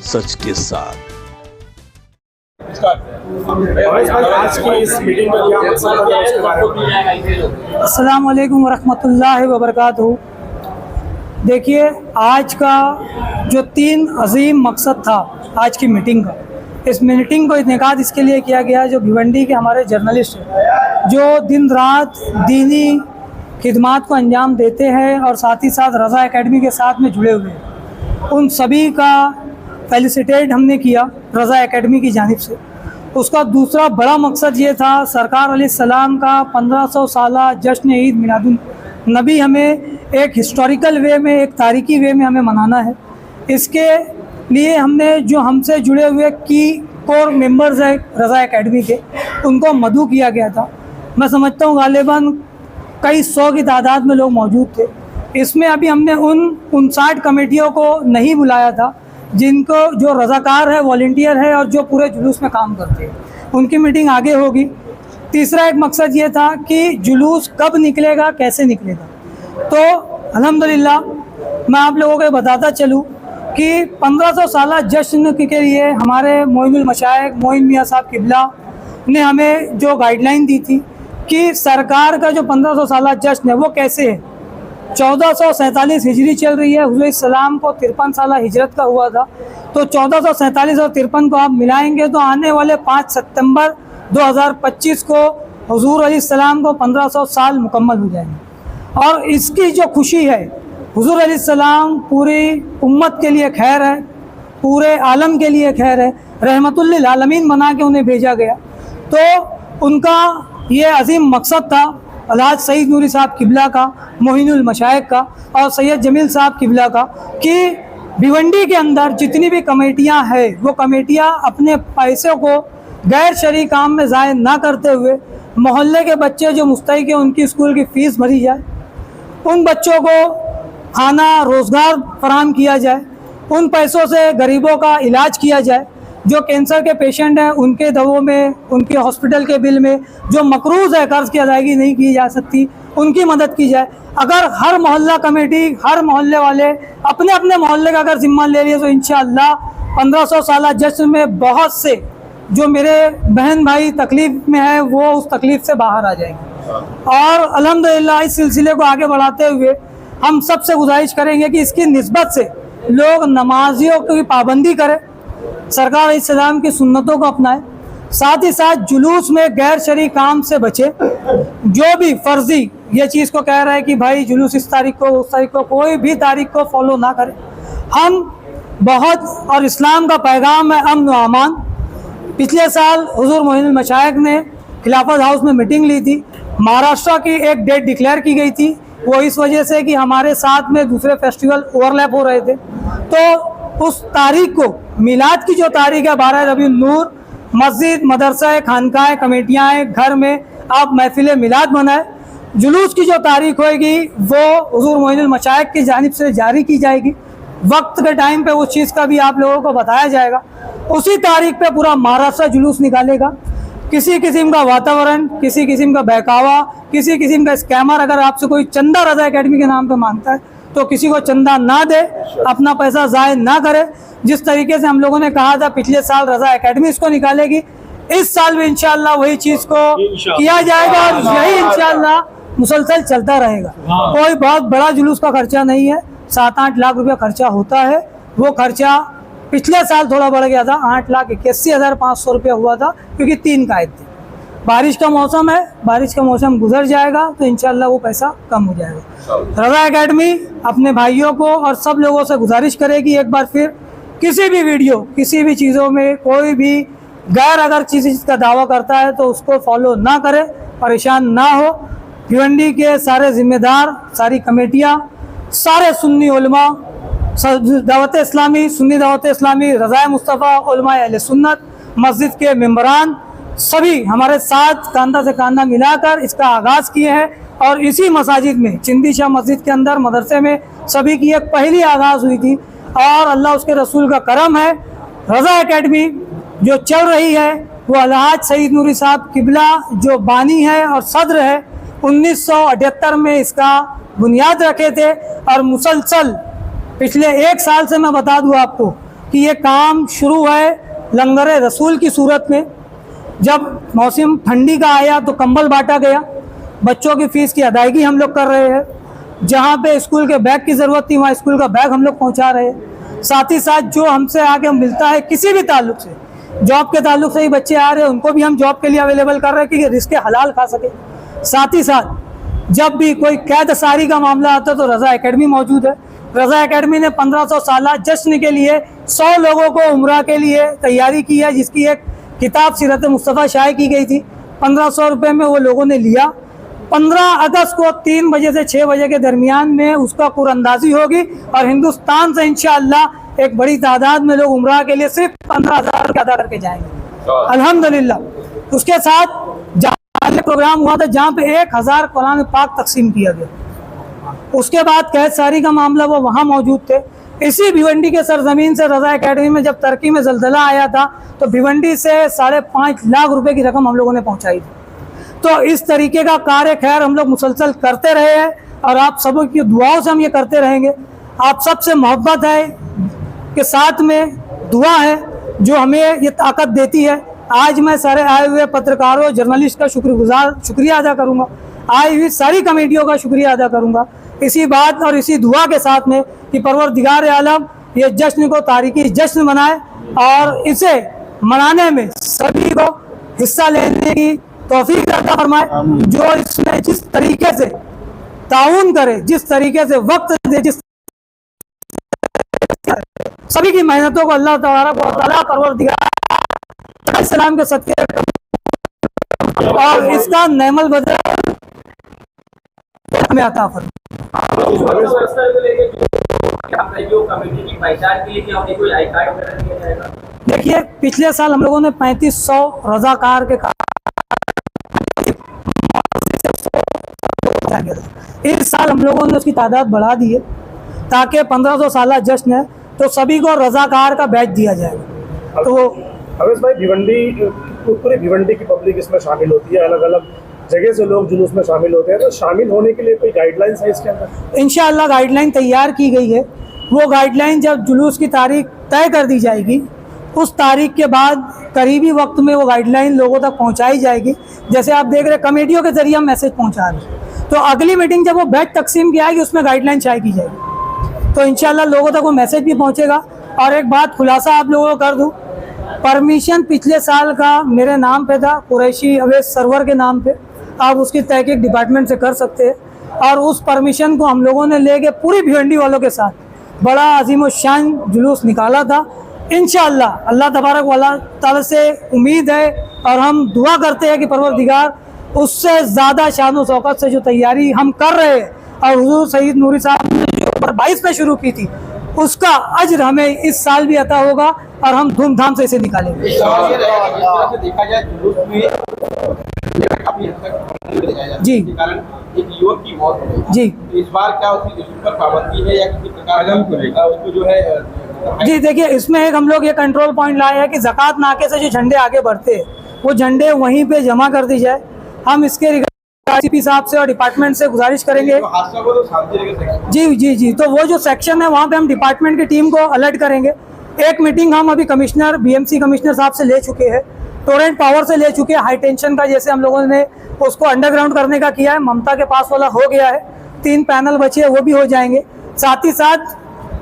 सच के साथ। आज की इस मीटिंग का क्या मकसद है उसके बारे में? अस्सलाम वालेकुम वरहमतुल्लाहि वबरकातुहू। देखिए, आज का जो 3 अजीम मकसद था आज की मीटिंग का, इस मीटिंग को इनेकाद इसके लिए किया गया जो भिवंडी के हमारे जर्नलिस्ट हैं जो दिन रात दीनी खिदमात को अंजाम देते हैं और साथ ही साथ रज़ा एकेडमी के साथ में जुड़े हुए हैं, उन सभी का फेलिसिटेट हमने किया रज़ा एकेडमी की जानिब से। उसका दूसरा बड़ा मकसद ये था, सरकार अलैहिस्सलाम का 1500 साला जश्न ईद मिलादुन नबी हमें एक हिस्टोरिकल वे में, एक तारीखी वे में हमें मनाना है। इसके लिए हमने जो हमसे जुड़े हुए की कोर मेंबर्स हैं रज़ा एकेडमी के, उनको मदऊ किया गया था। मैं समझता हूँ गालिबन कई 100 की तादाद में लोग मौजूद थे। इसमें अभी हमने उन 59 कमेटियों को नहीं बुलाया था जिनको जो रज़ाकार है, वॉलंटियर है और जो पूरे जुलूस में काम करते हैं, उनकी मीटिंग आगे होगी। तीसरा एक मकसद ये था कि जुलूस कब निकलेगा, कैसे निकलेगा। तो अल्हम्दुलिल्लाह मैं आप लोगों को बताता चलूँ कि 1500 साला जश्न के लिए हमारे मोइनुल मशाइख मोइन मियाँ साहब किबला ने हमें जो गाइडलाइन दी थी कि सरकार का जो 1500 साला जश्न है वो कैसे है। 1447 हिजरी चल रही है, हुज़ूर सलाम को 53 साला हिजरत का हुआ था, तो 1447 और 53 को आप मिलाएंगे तो आने वाले 5 सितंबर 2025 को हुज़ूर अलैहिस्सलाम को 1500 साल मुकम्मल हो जाएंगे। और इसकी जो खुशी है, हुज़ूर अलैहिस्सलाम पूरी उम्मत के लिए खैर है, पूरे आलम के लिए खैर है, रहमतुल लिल आलमीन बना के उन्हें भेजा गया। तो उनका ये अजीम मकसद था अलहाज सईद नूरी साहब किबला का, मोइनुल मशाइख का और सैयद जमील साहब किबला का, कि भिवंडी के अंदर जितनी भी कमेटियां हैं वो कमेटियां अपने पैसे को गैर शरई काम में ज़ाय ना करते हुए मोहल्ले के बच्चे जो मुस्तहिक हैं उनकी स्कूल की फ़ीस भरी जाए, उन बच्चों को खाना रोज़गार फराहम किया जाए, उन पैसों से गरीबों का इलाज किया जाए, जो कैंसर के पेशेंट हैं उनके दवों में, उनके हॉस्पिटल के बिल में जो मकरूज़ है, कर्ज़ की अदायगी नहीं की जा सकती, उनकी मदद की जाए। अगर हर मोहल्ला कमेटी, हर मोहल्ले वाले अपने अपने मोहल्ले का अगर ज़िम्मा ले लिए तो इंशाअल्लाह 1500 साला जश्न में बहुत से जो मेरे बहन भाई तकलीफ़ में है वो उस तकलीफ़ से बाहर आ जाएंगे। और अल्हम्दुलिल्लाह इस सिलसिले को आगे बढ़ाते हुए हम सबसे गुजारिश करेंगे कि इसकी निस्बत से लोग नमाजियों की पाबंदी करें, सरकार अलैहिस्सलाम की सुन्नतों को अपनाएं, साथ ही साथ जुलूस में गैर शरई काम से बचे। जो भी फर्जी ये चीज़ को कह रहा है कि भाई जुलूस इस तारीख को, उस तारीख को, कोई भी तारीख को फॉलो ना करें। हम बहुत, और इस्लाम का पैगाम है अमन व अमान। पिछले साल हुज़ूर मोइनुल मशाइख ने खिलाफत हाउस में मीटिंग ली थी, महाराष्ट्र की एक डेट डिक्लेयर की गई थी, वो इस वजह से कि हमारे साथ में दूसरे फेस्टिवल ओवरलैप हो रहे थे। तो उस तारीख को, मिलाद की जो तारीख है 12 रबीउल नूर, मस्जिद, मदरसा, खानकाह, कमेटियाँ, घर में आप महफिल मिलाद मनाएं। जुलूस की जो तारीख होगी वो हुज़ूर मोइनुल मशाइख की जानिब से जारी की जाएगी। वक्त के टाइम पे उस चीज़ का भी आप लोगों को बताया जाएगा। उसी तारीख पे पूरा महाराष्ट्र जुलूस निकालेगा। किसी किस्म का वातावरण, किसी किस्म का बहकावा, किसी किस्म का स्कैमर अगर आपसे कोई चंदा रज़ा एकेडमी के नाम पे मांगता है तो किसी को चंदा ना दे, अपना पैसा ज़ाय ना करे। जिस तरीके से हम लोगों ने कहा था पिछले साल रज़ा एकेडमी इसको निकालेगी, इस साल भी इंशाअल्लाह वही चीज़ को किया जाएगा और यही इंशाअल्लाह मुसलसल चलता रहेगा। कोई बहुत बड़ा जुलूस का खर्चा नहीं है, 7-8 लाख रुपया खर्चा होता है। वो खर्चा पिछले साल थोड़ा बढ़ गया था, 8,81,500 रुपया हुआ था क्योंकि 3 कायद थे। बारिश का मौसम है, बारिश का मौसम गुजर जाएगा तो इंशाअल्लाह वो पैसा कम हो जाएगा। रज़ा एकेडमी अपने भाइयों को और सब लोगों से गुजारिश करेगी एक बार फिर, किसी भी वीडियो, किसी भी चीज़ों में कोई भी गैर अगर चीज़ का दावा करता है तो उसको फॉलो ना करे, परेशान ना हो। भिवंडी के सारे ज़िम्मेदार, सारी कमेटियाँ, सारे सुन्नी उलमा, दावत इस्लामी, सुन्नी दावत इस्लामी, रज़ाए मुस्तफ़ा, उलमाए अहले सुन्नत, मस्जिद के मेंबरान, सभी हमारे साथ कांधा से कांधा मिलाकर इसका आगाज़ किए हैं। और इसी मसाजिद में, चिंदी शाह मस्जिद के अंदर मदरसे में सभी की एक पहली आगाज़ हुई थी और अल्लाह उसके रसूल का करम है, रज़ा एकेडमी जो चल रही है वो अलहाज सईद नूरी साहब किबला जो बानी है और सदर है, 1978 में इसका बुनियाद रखे थे और मुसलसल पिछले 1 साल से मैं बता दूं आपको कि ये काम शुरू है लंगर रसूल की सूरत में। जब मौसम ठंडी का आया तो कंबल बांटा गया, बच्चों की फीस की अदायगी हम लोग कर रहे हैं, जहाँ पे स्कूल के बैग की ज़रूरत थी वहाँ स्कूल का बैग हम लोग पहुँचा रहे हैं। साथ ही साथ जो हमसे आगे मिलता है किसी भी ताल्लुक से, जॉब के ताल्लुक से ही बच्चे आ रहे हैं, उनको भी हम जॉब के लिए अवेलेबल कर रहे हैं कि रिस्क हलाल खा सके। साथ ही साथ जब भी कोई कैद सारी का मामला आता है तो रज़ा एकेडमी मौजूद है। रज़ा एकेडमी ने 1500 साला जश्न के लिए 100 लोगों को उम्रा के लिए तैयारी की है, जिसकी एक किताब सीरत मुस्तफ़ा शाये की गई थी। 1500 रुपये में वो लोगों ने लिया। 15 अगस्त को 3 बजे से 6 बजे के दरमियान में उसका कुरअंदाजी होगी और हिंदुस्तान से इंशाअल्लाह एक बड़ी तादाद में लोग उम्रा के लिए सिर्फ 15,000 रुपये अदा करके जाएंगे अल्हम्दुलिल्लाह। उसके साथ प्रोग्राम हुआ था जहाँ पे 1000 कुरान पाक तकसीम किया गया। उसके बाद कैद सारी का मामला वो वहाँ मौजूद थे। इसी भिवंडी के सरजमीन से रज़ा एकेडमी में जब टर्की में ज़लज़ला आया था तो भिवंडी से 5.5 लाख रुपए की रकम हम लोगों ने पहुँचाई थी। तो इस तरीके का कार्य खैर हम लोग मुसलसल करते रहे हैं और आप सब की दुआओं से हम ये करते रहेंगे। आप सबसे मोहब्बत है के साथ में दुआ है जो हमें ये ताकत देती है। आज मैं सारे आए हुए पत्रकारों जर्नलिस्ट का शुक्रिया अदा करूंगा, आई हुई सारी कमेटियों का शुक्रिया अदा करूंगा इसी बात और इसी दुआ के साथ में कि परवरदिगार आलम ये जश्न को तारीखी जश्न बनाए और इसे मनाने में सभी को हिस्सा लेने की तौफीक अता फरमाए। जो इसमें जिस तरीके से ताउन करे, जिस तरीके से वक्त दे, जिस सभी की मेहनतों को अल्लाह तबारक व तआला परवरदिगार सलाम के सदके और इसका नेमल बदल हमें अता फरमाए। देखिए पिछले साल हम लोगों ने 3500 रजाकार के इस साल हम लोगों ने उसकी तादाद बढ़ा दी है ताकि 1500 साला जश्न है तो सभी को रजाकार का बैच दिया जाएगा। तो अवेश भाई पूरी भिवंडी की पब्लिक इसमें शामिल होती है, अलग अलग जगह से लोग जुलूस में शामिल होते हैं, तो शामिल होने के लिए कोई गाइडलाइंस है इसके अंदर? इंशाअल्लाह गाइडलाइन तैयार की गई है। वो गाइडलाइन जब जुलूस की तारीख तय कर दी जाएगी उस तारीख के बाद करीबी वक्त में वो गाइडलाइन लोगों तक पहुंचाई जाएगी। जैसे आप देख रहे कमेटियों के जरिए हम मैसेज पहुंचा रहे हैं, तो अगली मीटिंग जब वो बैच तकसीम की आएगी उसमें गाइडलाइन शाये की जाएगी, तो इंशाअल्लाह लोगों तक वो मैसेज भी पहुँचेगा। और एक बात खुलासा आप लोगों को कर दूँ, परमिशन पिछले साल का मेरे नाम पे था, कुरैशी अवैस सरवर के नाम पे। आप उसकी तहकीक डिपार्टमेंट से कर सकते हैं और उस परमिशन को हम लोगों ने लेके पूरी भिवंडी वालों के साथ बड़ा अजीम शान जुलूस निकाला था। इंशाअल्लाह अल्लाह तबारक व तआला से उम्मीद है और हम दुआ करते हैं कि परवरदिगार उससे ज़्यादा शान व शौकत से जो तैयारी हम कर रहे हैं और हुजूर सईद नूरी साहब ने जो 22 में शुरू की थी उसका अज्र हमें इस साल भी अता होगा और हम धूमधाम से इसे निकालेंगे। देखा जाए जुलूस में काफी हद तक जी कारण एक युवक की मौत हो गई जी, इस बार क्या उसकी पर पाबंदी है या किसी प्रकार का उसको जो है? जी देखिए इसमें एक हम लोग ये कंट्रोल पॉइंट लाए हैं कि ज़कात नाके से जो झंडे आगे बढ़ते हैं वो झंडे वहीं पे जमा कर दी जाए। हम इसके आईसीपी साहब से और डिपार्टमेंट से गुजारिश करेंगे। जी, तो वो जो सेक्शन है वहाँ पे हम डिपार्टमेंट की टीम को अलर्ट करेंगे। एक मीटिंग हम अभी कमिश्नर बीएमसी कमिश्नर साहब से ले चुके हैं, टोरेंट पावर से ले चुके हैं, हाई टेंशन का जैसे हम लोगों ने उसको अंडरग्राउंड करने का किया है, ममता के पास वाला हो गया है, 3 पैनल बचे हैं वो भी हो जाएंगे। साथ ही साथ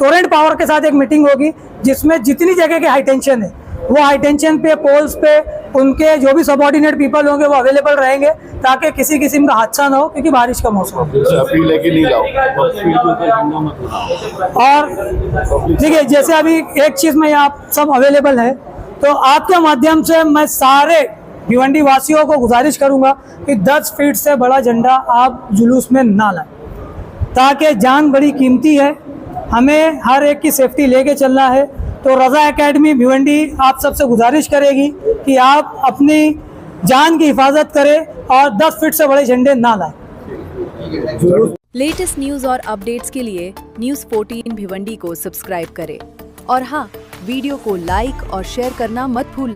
टोरेंट पावर के साथ एक मीटिंग होगी जिसमें जितनी जगह के हाई टेंशन है वो हाई टेंशन पे पोल्स पे उनके जो भी सबऑर्डिनेट पीपल होंगे वो अवेलेबल रहेंगे ताकि किसी किस्म का हादसा ना हो, क्योंकि बारिश का मौसम अपील लेके नहीं जाओ। और देखिए जैसे अभी एक चीज़ में आप सब अवेलेबल है तो आपके माध्यम से मैं सारे भिवंडी वासियों को गुजारिश करूंगा कि 10 फीट से बड़ा झंडा आप जुलूस में ना लाएं, ताकि जान बड़ी कीमती है, हमें हर एक की सेफ्टी लेके चलना है। तो रज़ा एकेडमी भिवंडी आप सबसे गुजारिश करेगी कि आप अपनी जान की हिफाजत करें और 10 फीट से बड़े झंडे ना लाएं। लेटेस्ट न्यूज और अपडेट्स के लिए न्यूज़ 14 भिवंडी को सब्सक्राइब करें और हाँ, वीडियो को लाइक और शेयर करना मत भूलना।